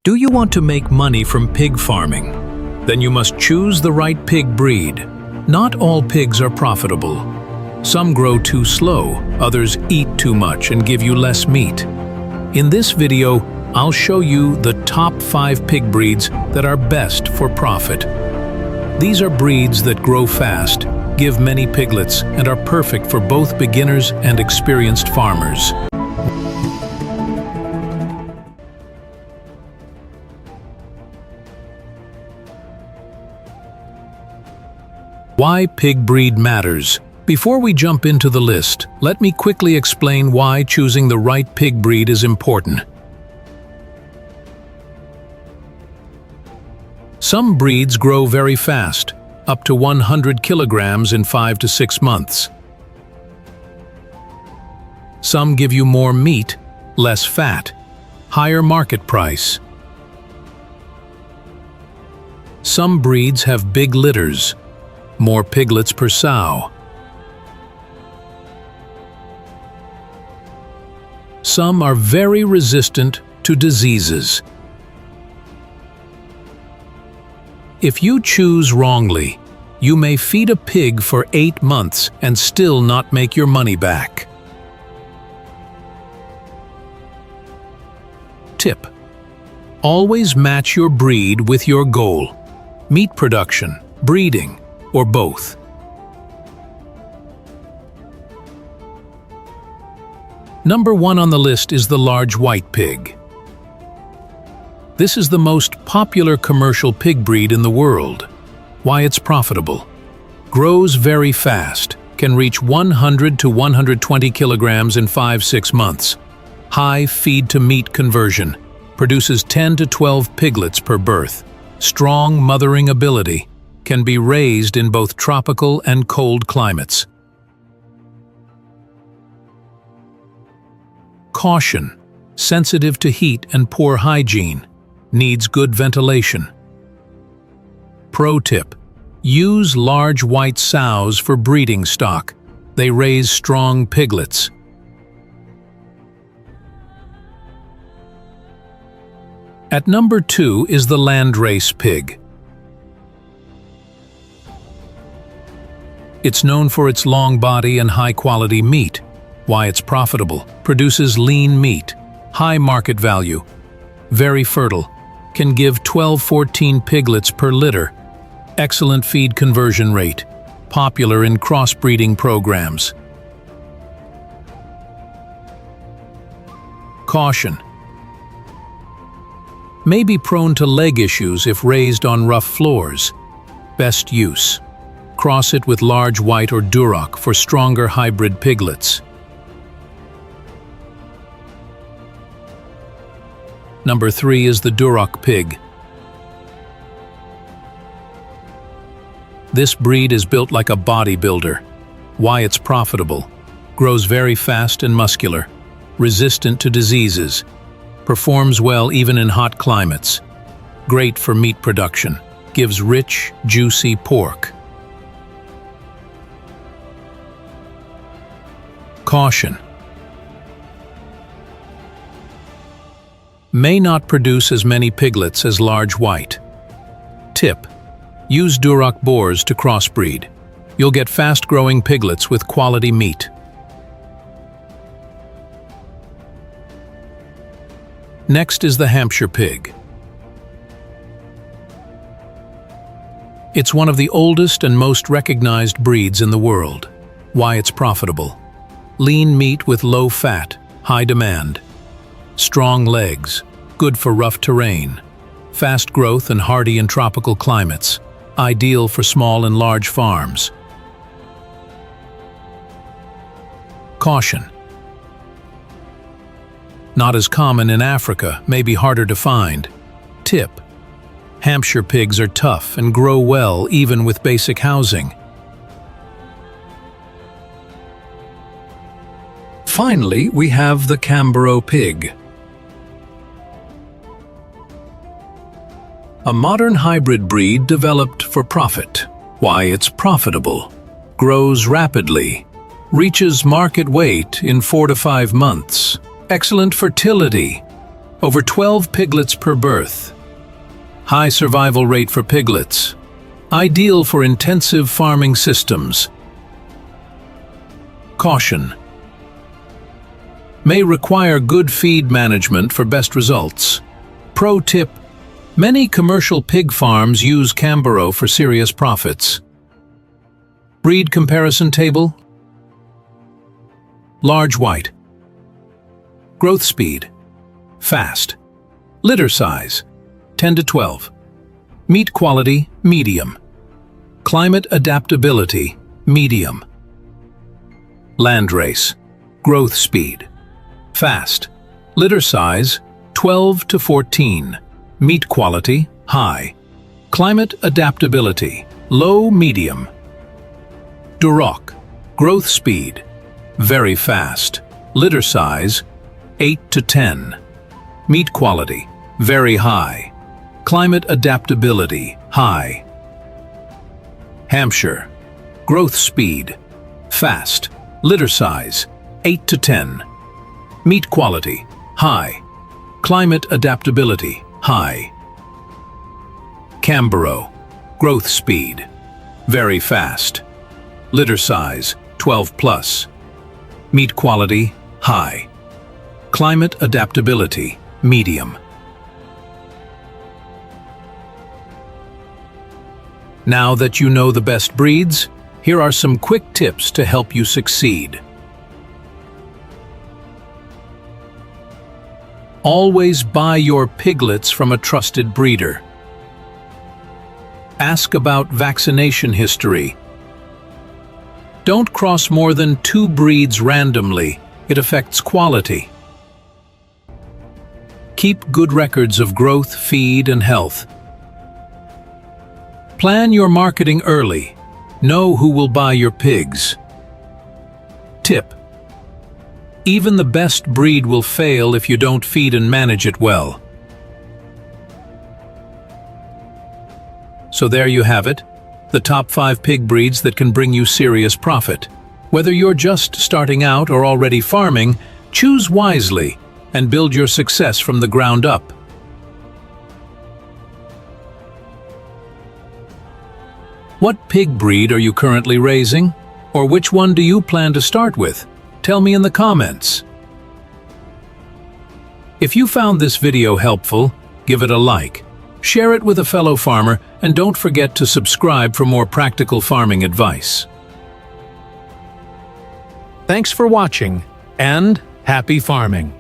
Do you want to make money from pig farming? Then you must choose the right pig breed. Not all pigs are profitable. Some grow too slow, others eat too much and give you less meat. In this video, I'll show you the top 5 pig breeds that are best for profit. These are breeds that grow fast, give many piglets, and are perfect for both beginners and experienced farmers. Why pig breed matters. Before we jump into the list, let me quickly explain why choosing the right pig breed is important. Some breeds grow very fast, up to 100 kilograms in 5 to 6 months. Some give you more meat, less fat, higher market price. Some breeds have big litters, more piglets per sow. Some are very resistant to diseases. If you choose wrongly, you may feed a pig for 8 months and still not make your money back. Tip: always match your breed with your goal: meat production, breeding, or both. Number 1 on the list is the large white pig. This is the most popular commercial pig breed in the world. Why it's profitable: grows very fast, can reach 100 to 120 kilograms in 5-6 months. High feed-to-meat conversion, produces 10 to 12 piglets per birth. Strong mothering ability, can be raised in both tropical and cold climates. Caution: sensitive to heat and poor hygiene, needs good ventilation. Pro tip: use large white sows for breeding stock. They raise strong piglets. At number 2 is the Landrace pig. It's known for its long body and high-quality meat. Why it's profitable: produces lean meat, high market value, very fertile, can give 12-14 piglets per litter, excellent feed conversion rate, popular in crossbreeding programs. Caution: may be prone to leg issues if raised on rough floors. Best use: cross it with large white or Duroc for stronger hybrid piglets. Number 3 is the Duroc pig. This breed is built like a bodybuilder. Why it's profitable: grows very fast and muscular, resistant to diseases, performs well even in hot climates, great for meat production, gives rich, juicy pork. Caution: may not produce as many piglets as large white. Tip: use Duroc boars to crossbreed. You'll get fast-growing piglets with quality meat. Next is the Hampshire pig. It's one of the oldest and most recognized breeds in the world. Why it's profitable: lean meat with low fat, high demand. Strong legs, good for rough terrain. Fast growth and hardy in tropical climates. Ideal for small and large farms. Caution: not as common in Africa, may be harder to find. Tip: Hampshire pigs are tough and grow well even with basic housing. Finally, we have the Camborough pig. A modern hybrid breed developed for profit. Why it's profitable: grows rapidly, reaches market weight in 4 to 5 months, excellent fertility, Over 12 piglets per birth. High survival rate for piglets. Ideal for intensive farming systems. Caution. May require good feed management for best results. Pro tip: many commercial pig farms use Camborough for serious profits. Breed comparison table. Large white. Growth speed: fast. Litter size: 10 to 12. Meat quality: medium. Climate adaptability: medium. Landrace. Growth speed: fast. Litter size: 12 to 14. Meat quality: high. Climate adaptability: low-medium. Duroc. Growth speed: very fast. Litter size: 8 to 10. Meat quality: very high. Climate adaptability: high. Hampshire. Growth speed: fast. Litter size: 8 to 10. Meat quality: high. Climate adaptability: high. Camborough. Growth speed: very fast. Litter size: 12 plus. Meat quality: high. Climate adaptability: medium. Now that you know the best breeds, here are some quick tips to help you succeed. Always buy your piglets from a trusted breeder. Ask about vaccination history. Don't cross more than 2 breeds randomly. It affects quality. Keep good records of growth, feed, and health. Plan your marketing early. Know who will buy your pigs. Tip: even the best breed will fail if you don't feed and manage it well. So there you have it, the top 5 pig breeds that can bring you serious profit. Whether you're just starting out or already farming, choose wisely and build your success from the ground up. What pig breed are you currently raising? Or which one do you plan to start with? Tell me in the comments. If you found this video helpful, give it a like, share it with a fellow farmer, and don't forget to subscribe for more practical farming advice. Thanks for watching, and happy farming!